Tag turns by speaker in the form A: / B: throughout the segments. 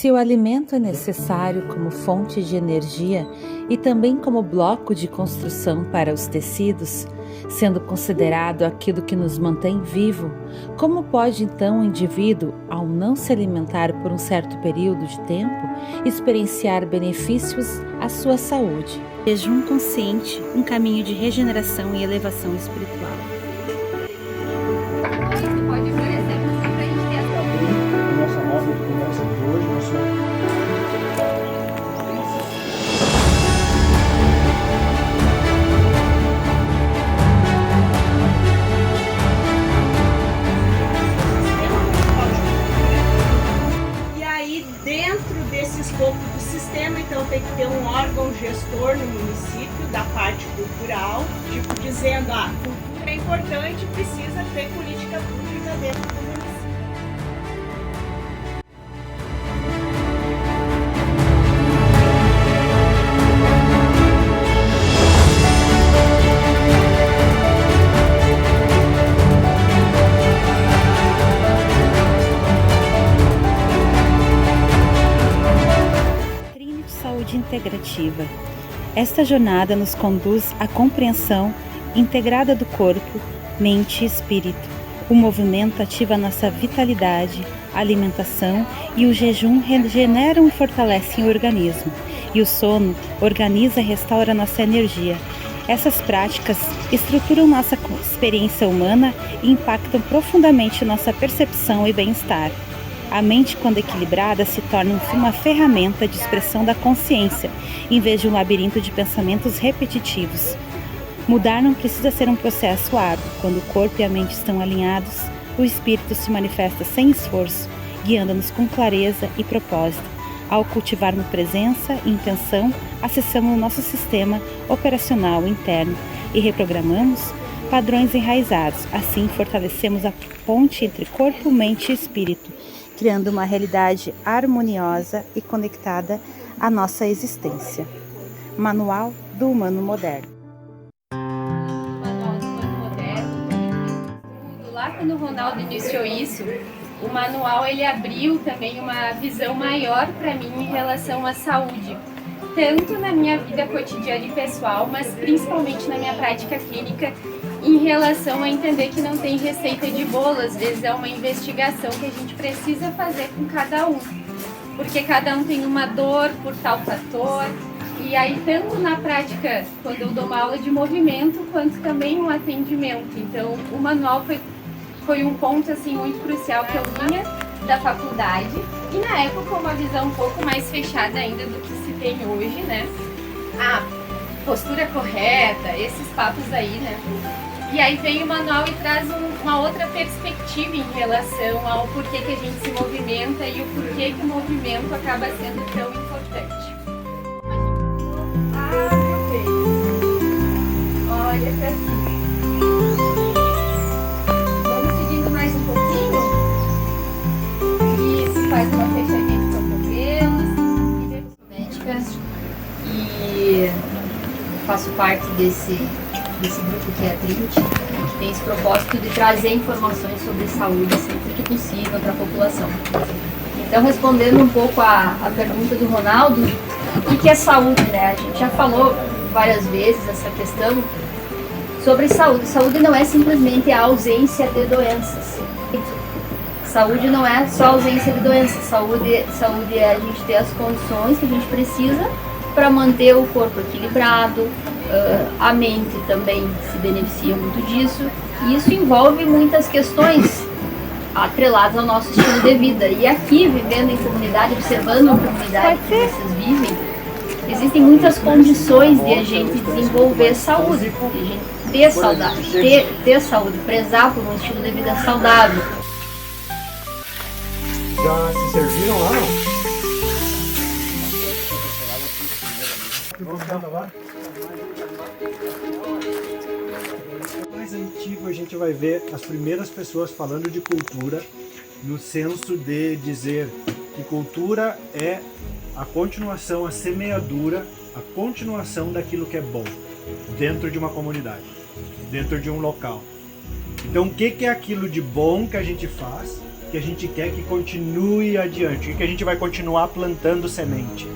A: Se o alimento é necessário como fonte de energia e também como bloco de construção para os tecidos, sendo considerado aquilo que nos mantém vivo, como pode então o indivíduo, ao não se alimentar por um certo período de tempo, experienciar benefícios à sua saúde? Jejum consciente, um caminho de regeneração e elevação espiritual.
B: Nossa roda de conversa de hoje,
C: E aí, dentro desse escopo do sistema, então tem que ter um órgão gestor no município da parte cultural, tipo dizendo, cultura é importante, precisa ter política pública dentro do município.
A: Saúde integrativa. Esta jornada nos conduz à compreensão integrada do corpo, mente e espírito. O movimento ativa nossa vitalidade, a alimentação e o jejum regeneram e fortalecem o organismo. E o sono organiza e restaura nossa energia. Essas práticas estruturam nossa experiência humana e impactam profundamente nossa percepção e bem-estar. A mente, quando equilibrada, se torna uma ferramenta de expressão da consciência, em vez de um labirinto de pensamentos repetitivos. Mudar não precisa ser um processo árduo. Quando o corpo e a mente estão alinhados, o espírito se manifesta sem esforço, guiando-nos com clareza e propósito. Ao cultivarmos presença e intenção, acessamos o nosso sistema operacional interno e reprogramamos padrões enraizados. Assim, fortalecemos a ponte entre corpo, mente e espírito, criando uma realidade harmoniosa e conectada à nossa existência. Manual do Humano Moderno.
D: Manual do Humano Moderno. Lá quando o Ronaldo iniciou isso, o manual ele abriu também uma visão maior para mim em relação à saúde, tanto na minha vida cotidiana e pessoal, mas principalmente na minha prática clínica, em relação a entender que não tem receita de bolo. Às vezes é uma investigação que a gente precisa fazer com cada um, porque cada um tem uma dor por tal fator. E aí, tanto na prática, quando eu dou uma aula de movimento, quanto também um atendimento. Então, o manual foi um ponto assim muito crucial que eu vinha da faculdade, e na época uma visão um pouco mais fechada ainda do que se tem hoje, né? A postura correta, esses papos aí, né? E aí vem o manual e traz uma outra perspectiva em relação ao porquê que a gente se movimenta e o porquê que o movimento acaba sendo tão importante. Olha, tá assim. Vamos seguindo mais um pouquinho. Isso, faz uma fechadinha de cotovelos.
E: Médicas, e faço parte desse grupo que é a Trinity, que tem esse propósito de trazer informações sobre saúde sempre que possível para a população. Então, respondendo um pouco a pergunta do Ronaldo, o que é saúde, né? A gente já falou várias vezes essa questão sobre saúde. Saúde não é simplesmente a ausência de doenças. Saúde não é só ausência de doenças. Saúde é a gente ter as condições que a gente precisa para manter o corpo equilibrado. A mente também se beneficia muito disso, e isso envolve muitas questões atreladas ao nosso estilo de vida. E aqui, vivendo em comunidade, observando a comunidade que vocês vivem, existem muitas condições de a gente desenvolver saúde, de a gente ter saúde, prezar por um estilo de vida saudável.
B: já se serviram lá, não? Mais antigo, a gente vai ver as primeiras pessoas falando de cultura no senso de dizer que cultura é a continuação, a semeadura, a continuação daquilo que é bom dentro de uma comunidade, dentro de um local. Então, o que é aquilo de bom que a gente faz que a gente quer que continue adiante, o que a gente vai continuar plantando semente.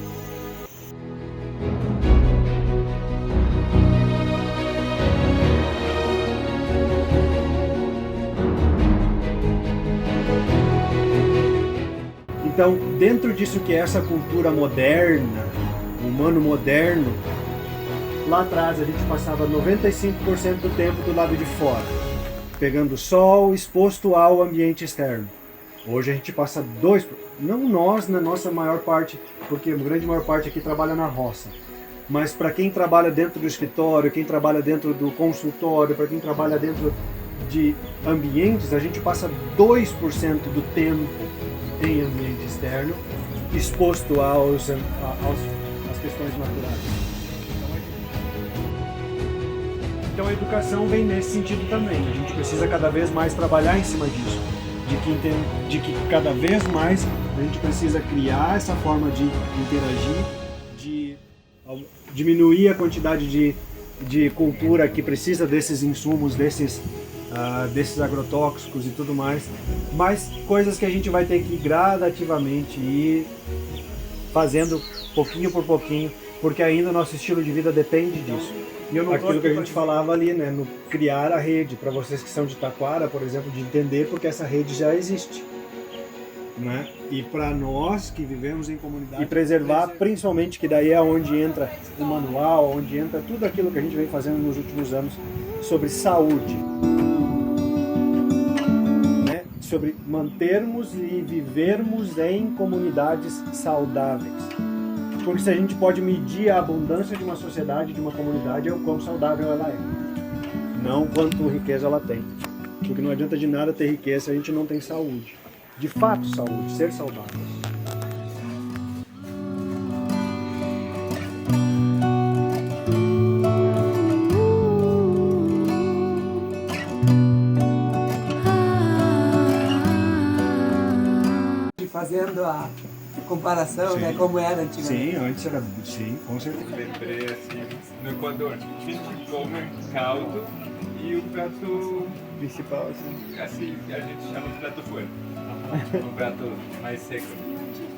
B: Então, dentro disso que é essa cultura moderna, humano moderno, lá atrás a gente passava 95% do tempo do lado de fora, pegando sol, exposto ao ambiente externo. Hoje a gente passa não nós na nossa maior parte, porque a grande maior parte aqui trabalha na roça, mas para quem trabalha dentro do escritório, quem trabalha dentro do consultório, para quem trabalha dentro de ambientes, a gente passa 2% do tempo em ambiente externo, exposto às questões naturais. Então a educação vem nesse sentido também. A gente precisa cada vez mais trabalhar em cima disso, de que cada vez mais a gente precisa criar essa forma de interagir, de diminuir a quantidade de cultura que precisa desses insumos, desses agrotóxicos e tudo mais, mas coisas que a gente vai ter que gradativamente ir fazendo pouquinho por pouquinho, porque ainda o nosso estilo de vida depende disso. E aquilo que a gente falava ali, né, no criar a rede, para vocês que são de Taquara, por exemplo, de entender porque essa rede já existe, né? E para nós que vivemos em comunidade, e preservar, principalmente, que daí é onde entra o manual, onde entra tudo aquilo que a gente vem fazendo nos últimos anos sobre saúde, né? Sobre mantermos e vivermos em comunidades saudáveis. Porque se a gente pode medir a abundância de uma sociedade, de uma comunidade, é o quão saudável ela é, não quanto riqueza ela tem. Porque não adianta de nada ter riqueza se a gente não tem saúde. De fato, saúde, ser saudável.
F: Fazendo a comparação, né, como era antigamente.
B: Sim, antes era... Sim, com certeza.
G: Lembrei assim, no Equador, a gente come caldo e o prato
B: Principal, assim.
G: assim, a gente chama de prato fuerte, um prato mais seco,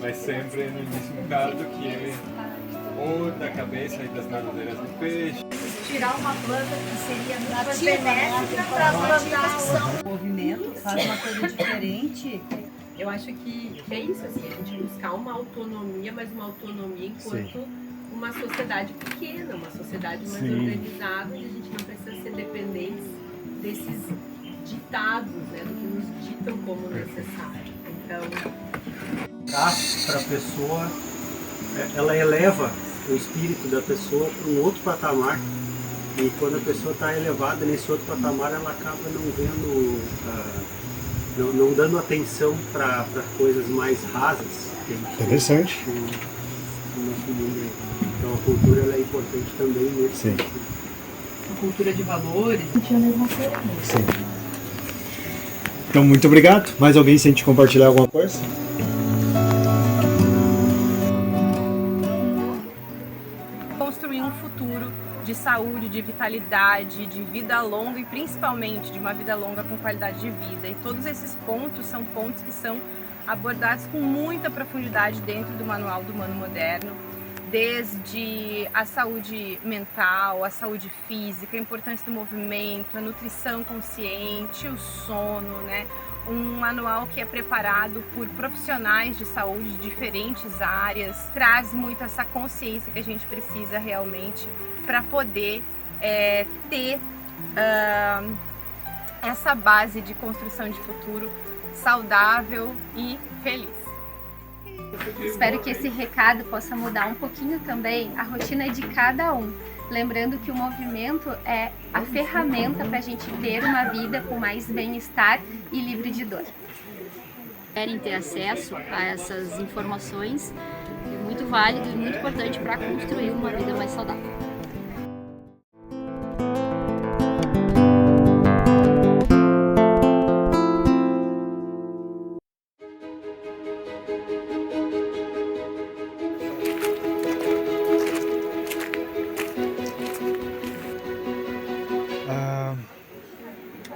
G: mas sempre no mesmo caldo que é ou da cabeça e das nadadeiras do peixe.
H: Tirar uma planta que seria benéfica para plantar
I: o movimento, faz uma coisa diferente.
J: Eu acho que é isso, assim, a gente buscar uma autonomia, mas uma autonomia enquanto uma sociedade pequena, uma sociedade mais organizada, onde a gente não precisa ser dependentes desses ditados, né, do que nos ditam como necessário. Então,
K: para a pessoa, ela eleva o espírito da pessoa para um outro patamar, e quando a pessoa está elevada nesse outro patamar, ela acaba não vendo, não dando atenção para coisas mais rasas.
B: Interessante.
K: No nosso mundo. Então a cultura ela é importante também nesse sentido.
I: A cultura de valores.
B: Sim. Então, muito obrigado. Mais alguém sente compartilhar alguma coisa?
L: Construir um futuro de saúde, de vitalidade, de vida longa e principalmente de uma vida longa com qualidade de vida. E todos esses pontos são pontos que são abordados com muita profundidade dentro do Manual do Humano Moderno, desde a saúde mental, a saúde física, a importância do movimento, a nutrição consciente, o sono, né? Um manual que é preparado por profissionais de saúde de diferentes áreas, traz muito essa consciência que a gente precisa realmente para poder ter essa base de construção de futuro saudável e feliz.
D: Espero que esse recado possa mudar um pouquinho também a rotina de cada um. Lembrando que o movimento é a ferramenta para a gente ter uma vida com mais bem-estar e livre de dor.
E: Querem ter acesso a essas informações, é muito válido e muito importante para construir uma vida mais saudável.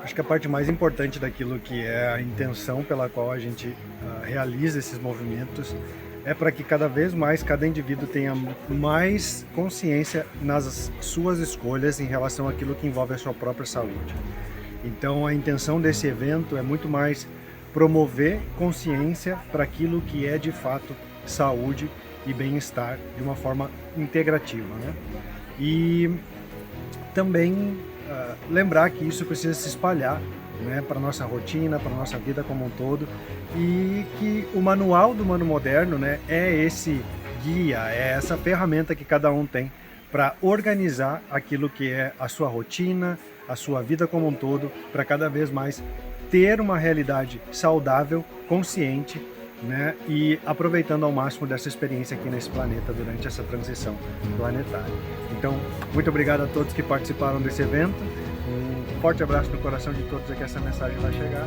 B: Acho que a parte mais importante daquilo que é a intenção pela qual a gente realiza esses movimentos é para que cada vez mais cada indivíduo tenha mais consciência nas suas escolhas em relação àquilo que envolve a sua própria saúde. Então a intenção desse evento é muito mais promover consciência para aquilo que é de fato saúde e bem-estar de uma forma integrativa, né? E também lembrar que isso precisa se espalhar, né, para a nossa rotina, para a nossa vida como um todo, e que o manual do humano moderno, né, é esse guia, é essa ferramenta que cada um tem para organizar aquilo que é a sua rotina, a sua vida como um todo, para cada vez mais ter uma realidade saudável, consciente, né, e aproveitando ao máximo dessa experiência aqui nesse planeta durante essa transição planetária. Então, muito obrigado a todos que participaram desse evento. Um forte abraço no coração de todos, é que essa mensagem vai chegar.